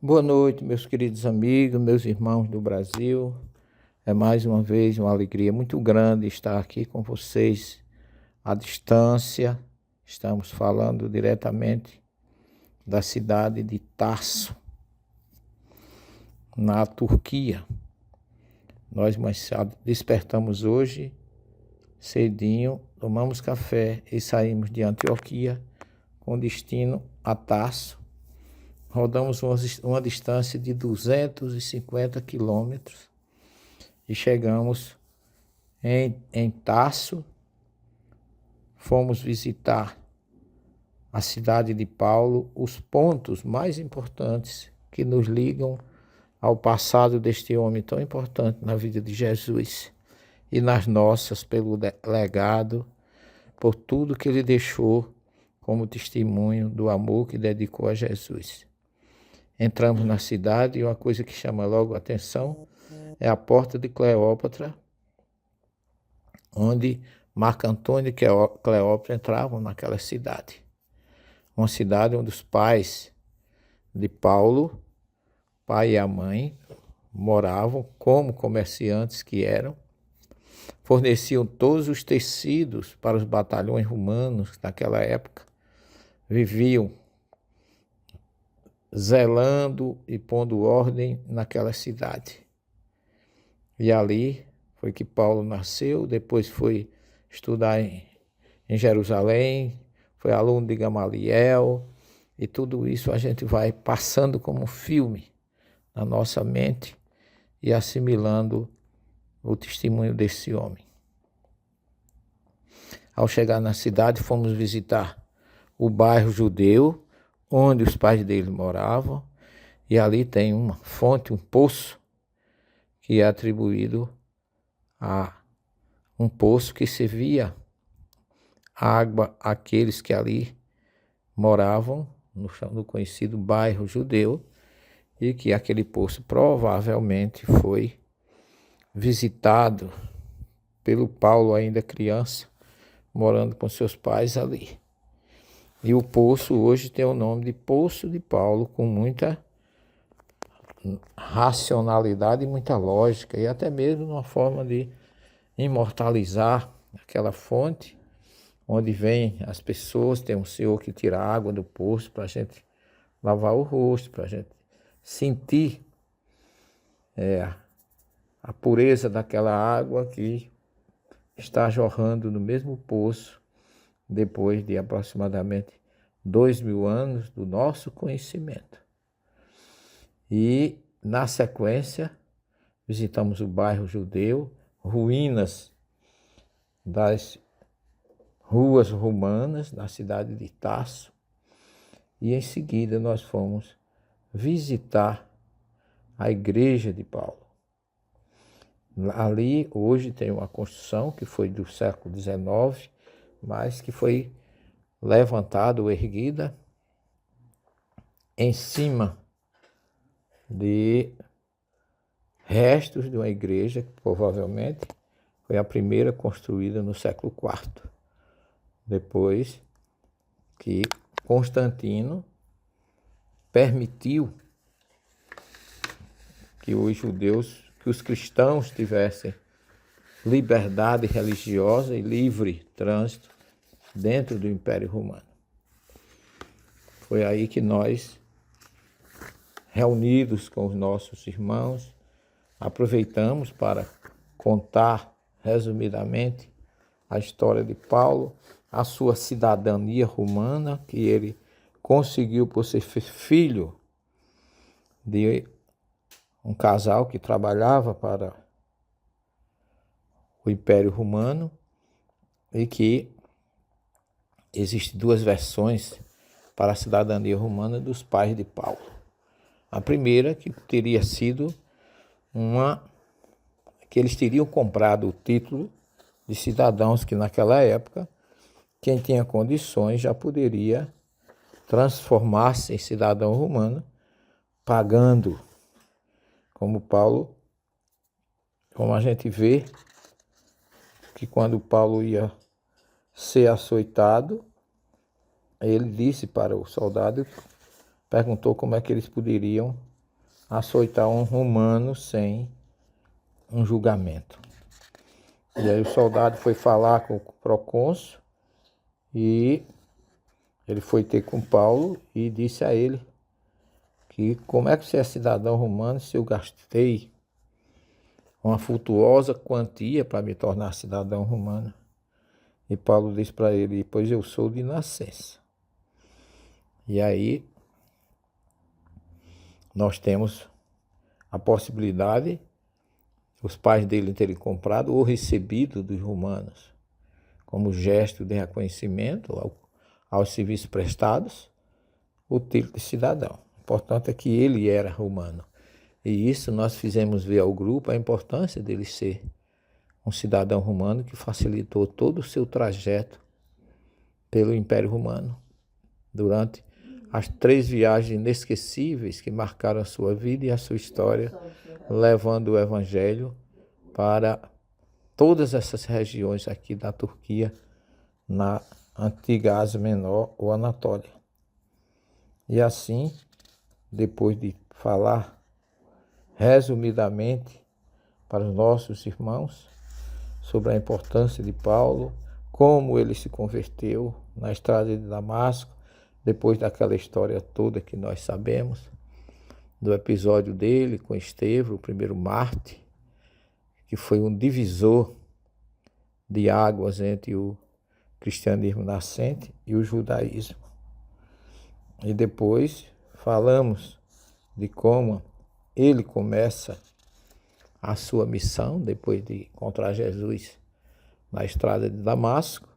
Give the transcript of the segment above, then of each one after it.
Boa noite, meus queridos amigos, meus irmãos do Brasil. É mais uma vez uma alegria muito grande estar aqui com vocês à distância. Estamos falando diretamente da cidade de Tarso, na Turquia. Nós despertamos hoje cedinho, tomamos café e saímos de Antioquia com destino a Tarso. Rodamos uma distância de 250 quilômetros e chegamos em Tarso. Fomos visitar a cidade de Paulo, os pontos mais importantes que nos ligam ao passado deste homem tão importante na vida de Jesus e nas nossas, pelo legado, por tudo que ele deixou como testemunho do amor que dedicou a Jesus. Entramos na cidade e uma coisa que chama logo a atenção é a porta de Cleópatra, onde Marco Antônio e Cleópatra entravam naquela cidade. Uma cidade onde os pais de Paulo, pai e a mãe, moravam como comerciantes que eram, forneciam todos os tecidos para os batalhões romanos naquela época, viviam zelando e pondo ordem naquela cidade. E ali foi que Paulo nasceu, depois foi estudar em Jerusalém, foi aluno de Gamaliel, e tudo isso a gente vai passando como um filme na nossa mente e assimilando o testemunho desse homem. Ao chegar na cidade, fomos visitar o bairro judeu, onde os pais dele moravam, e ali tem uma fonte, um poço, que é atribuído a um poço que servia água àqueles que ali moravam, no conhecido bairro judeu, e que aquele poço provavelmente foi visitado pelo Paulo ainda criança, morando com seus pais ali. E o poço hoje tem o nome de Poço de Paulo, com muita racionalidade e muita lógica, e até mesmo uma forma de imortalizar aquela fonte, onde vêm as pessoas, tem um senhor que tira a água do poço para a gente lavar o rosto, para a gente sentir a pureza daquela água que está jorrando no mesmo poço, depois de aproximadamente 2000 anos do nosso conhecimento. E, na sequência, visitamos o bairro judeu, ruínas das ruas romanas na cidade de Tarso, e em seguida nós fomos visitar a igreja de Paulo. Ali hoje tem uma construção que foi do século XIX, mas que foi levantada ou erguida em cima de restos de uma igreja que provavelmente foi a primeira construída no século IV, depois que Constantino permitiu que os judeus, que os cristãos tivessem liberdade religiosa e livre trânsito dentro do Império Romano. Foi aí que nós, reunidos com os nossos irmãos, aproveitamos para contar resumidamente a história de Paulo, a sua cidadania romana, que ele conseguiu por ser filho de um casal que trabalhava para o Império Romano, e que existem duas versões para a cidadania romana dos pais de Paulo. A primeira, que teria sido que eles teriam comprado o título de cidadãos, que naquela época quem tinha condições já poderia transformar-se em cidadão romano, pagando, como Paulo, como a gente vê, que quando Paulo ia ser açoitado, ele disse para o soldado, perguntou como é que eles poderiam açoitar um romano sem um julgamento. E aí o soldado foi falar com o procônsul e ele foi ter com Paulo e disse a ele que como é que você é cidadão romano se eu gastei uma vultuosa quantia para me tornar cidadão romano? E Paulo disse para ele, pois eu sou de nascença. E aí nós temos a possibilidade, os pais dele terem comprado ou recebido dos romanos, como gesto de reconhecimento aos serviços prestados, o título de cidadão. O importante é que ele era romano. E isso nós fizemos ver ao grupo a importância dele ser um cidadão romano que facilitou todo o seu trajeto pelo Império Romano durante as 3 viagens inesquecíveis que marcaram a sua vida e a sua história, levando o Evangelho para todas essas regiões aqui da Turquia, na antiga Ásia Menor ou Anatólia. E assim, depois de falar resumidamente para os nossos irmãos sobre a importância de Paulo, como ele se converteu na estrada de Damasco, depois daquela história toda que nós sabemos, do episódio dele com Estevão, o primeiro mártir, que foi um divisor de águas entre o cristianismo nascente e o judaísmo. E depois falamos de como ele começa a sua missão, depois de encontrar Jesus na estrada de Damasco,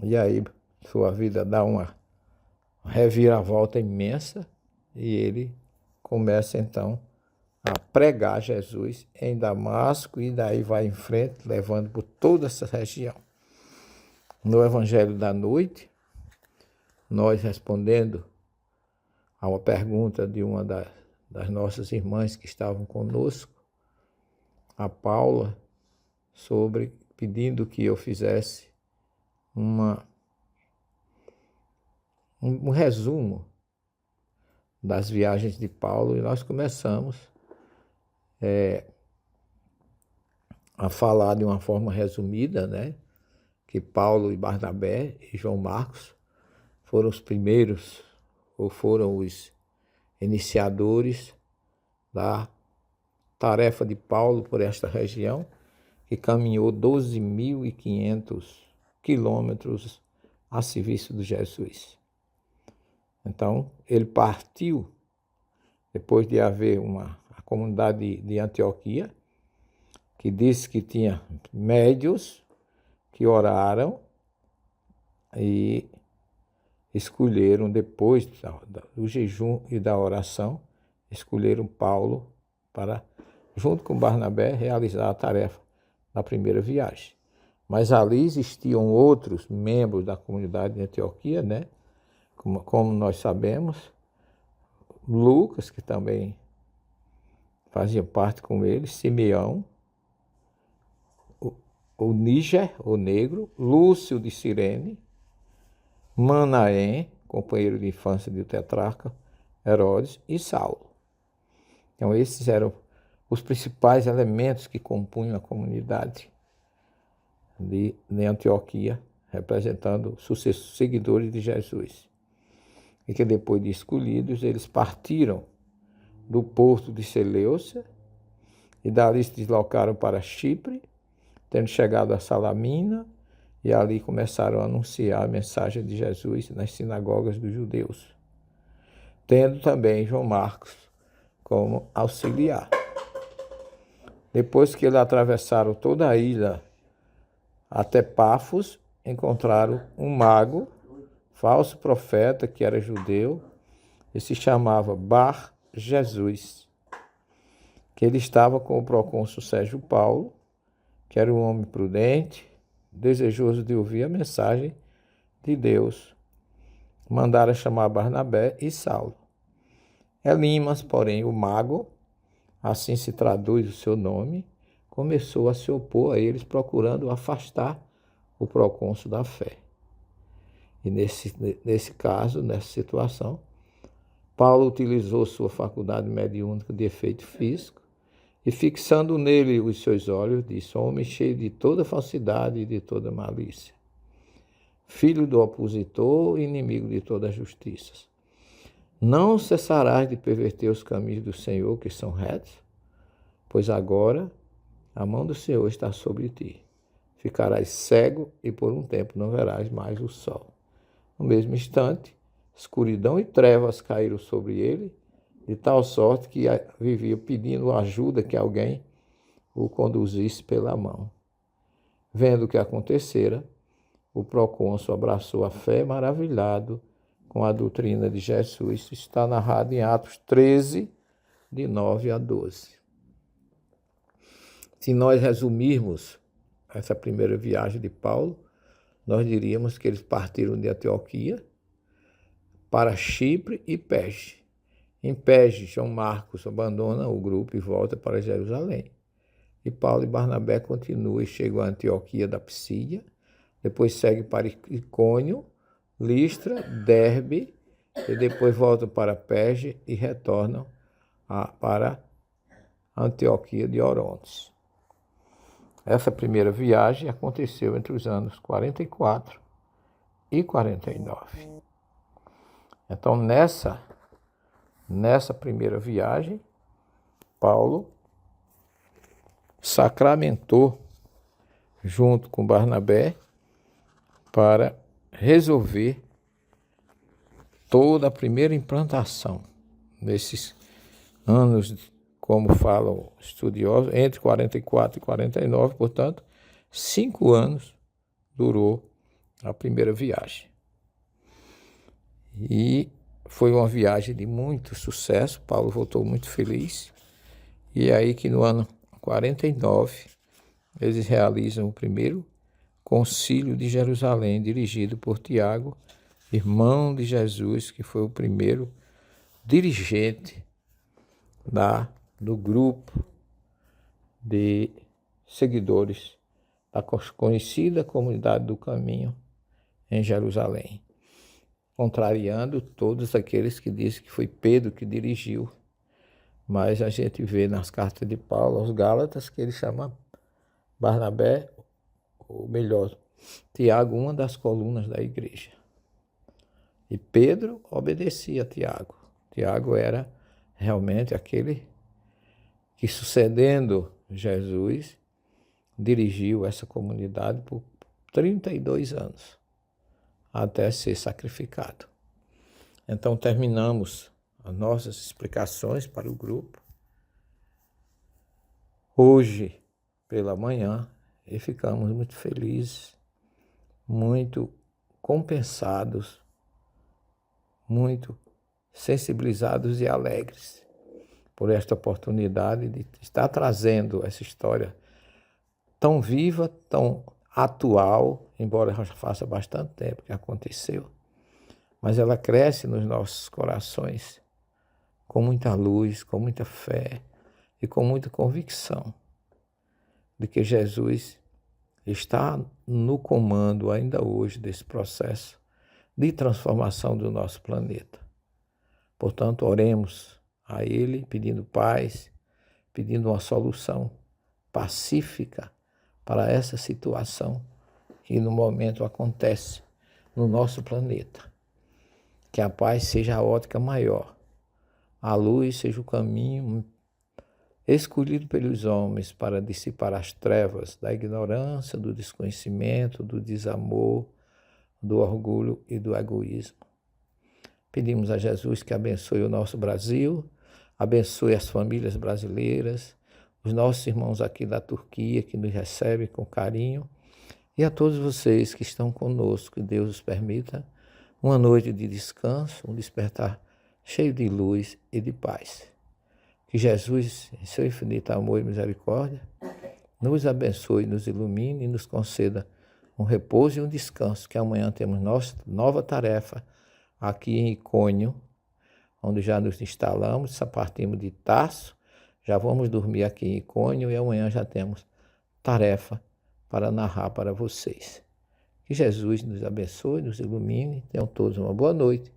e aí sua vida dá uma reviravolta imensa, e ele começa então a pregar Jesus em Damasco, e daí vai em frente, levando por toda essa região. No Evangelho da Noite, nós respondendo a uma pergunta de uma das nossas irmãs que estavam conosco, a Paula, pedindo que eu fizesse um resumo das viagens de Paulo, e nós começamos a falar de uma forma resumida, né, que Paulo e Barnabé e João Marcos foram os primeiros, ou foram os iniciadores da tarefa de Paulo por esta região, que caminhou 12.500 quilômetros a serviço de Jesus. Então, ele partiu, depois de haver a comunidade de Antioquia, que disse que tinha médios que oraram e escolheram, depois do jejum e da oração, escolheram Paulo para, junto com Barnabé, realizar a tarefa da primeira viagem. Mas ali existiam outros membros da comunidade de Antioquia, né? Como nós sabemos, Lucas, que também fazia parte com ele, Simeão, o Níger, o negro, Lúcio de Cirene, Manaém, companheiro de infância do tetrarca Herodes, e Saulo. Então esses eram os principais elementos que compunham a comunidade de Antioquia, representando seguidores de Jesus. E que depois de escolhidos, eles partiram do porto de Seleucia e dali se deslocaram para Chipre, tendo chegado a Salamina, e ali começaram a anunciar a mensagem de Jesus nas sinagogas dos judeus, tendo também João Marcos como auxiliar. Depois que eles atravessaram toda a ilha até Pafos, encontraram um mago, falso profeta, que era judeu, e se chamava Bar Jesus, que ele estava com o procônsul Sérgio Paulo, que era um homem prudente, desejoso de ouvir a mensagem de Deus. Mandaram chamar Barnabé e Saulo. Elimas, porém, o mago, assim se traduz o seu nome, começou a se opor a eles, procurando afastar o procônsul da fé. E nesse caso, nessa situação, Paulo utilizou sua faculdade mediúnica de efeito físico e, fixando nele os seus olhos, disse: homem cheio de toda falsidade e de toda malícia, filho do opositor e inimigo de toda a justiça. Não cessarás de perverter os caminhos do Senhor, que são retos, pois agora a mão do Senhor está sobre ti. Ficarás cego e por um tempo não verás mais o sol. No mesmo instante, escuridão e trevas caíram sobre ele, de tal sorte que vivia pedindo ajuda, que alguém o conduzisse pela mão. Vendo o que acontecera, o procônsul abraçou a fé, maravilhado com a doutrina de Jesus. Isso está narrado em Atos 13, de 9 a 12. Se nós resumirmos essa primeira viagem de Paulo, nós diríamos que eles partiram de Antioquia para Chipre e Perge. Em Perge, João Marcos abandona o grupo e volta para Jerusalém. E Paulo e Barnabé continuam e chegam a Antioquia da Psídia, depois seguem para Icônio, Listra, Derbe, e depois voltam para Perge e retornam para Antioquia de Orontes. Essa primeira viagem aconteceu entre os anos 44 e 49. Então, nessa primeira viagem, Paulo sacramentou, junto com Barnabé, para resolver toda a primeira implantação nesses anos, como falam estudiosos, entre 44 e 49, portanto, 5 anos durou a primeira viagem. E foi uma viagem de muito sucesso, Paulo voltou muito feliz, e é aí que no ano 49 eles realizam o primeiro concílio de Jerusalém, dirigido por Tiago, irmão de Jesus, que foi o primeiro dirigente do grupo de seguidores da conhecida Comunidade do Caminho em Jerusalém, contrariando todos aqueles que dizem que foi Pedro que dirigiu, mas a gente vê nas cartas de Paulo aos Gálatas que ele chama Barnabé, ou melhor, Tiago, uma das colunas da igreja. E Pedro obedecia a Tiago. Tiago era realmente aquele que, sucedendo Jesus, dirigiu essa comunidade por 32 anos, até ser sacrificado. Então, terminamos as nossas explicações para o grupo hoje pela manhã e ficamos muito felizes, muito compensados, muito sensibilizados e alegres por esta oportunidade de estar trazendo essa história tão viva, tão atual, embora já faça bastante tempo que aconteceu, mas ela cresce nos nossos corações com muita luz, com muita fé e com muita convicção de que Jesus está no comando ainda hoje desse processo de transformação do nosso planeta. Portanto, oremos a Ele pedindo paz, pedindo uma solução pacífica para essa situação que no momento acontece no nosso planeta. Que a paz seja a ótica maior, a luz seja o caminho escolhido pelos homens para dissipar as trevas da ignorância, do desconhecimento, do desamor, do orgulho e do egoísmo. Pedimos a Jesus que abençoe o nosso Brasil, abençoe as famílias brasileiras, os nossos irmãos aqui da Turquia que nos recebem com carinho e a todos vocês que estão conosco, que Deus os permita uma noite de descanso, um despertar cheio de luz e de paz. Que Jesus, em seu infinito amor e misericórdia, nos abençoe, nos ilumine e nos conceda um repouso e um descanso, que amanhã temos nossa nova tarefa aqui em Icônio, onde já nos instalamos, partimos de Tarso, já vamos dormir aqui em Icônio e amanhã já temos tarefa para narrar para vocês. Que Jesus nos abençoe, nos ilumine, tenham todos uma boa noite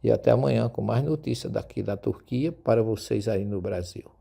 E até amanhã com mais notícias daqui da Turquia para vocês aí no Brasil.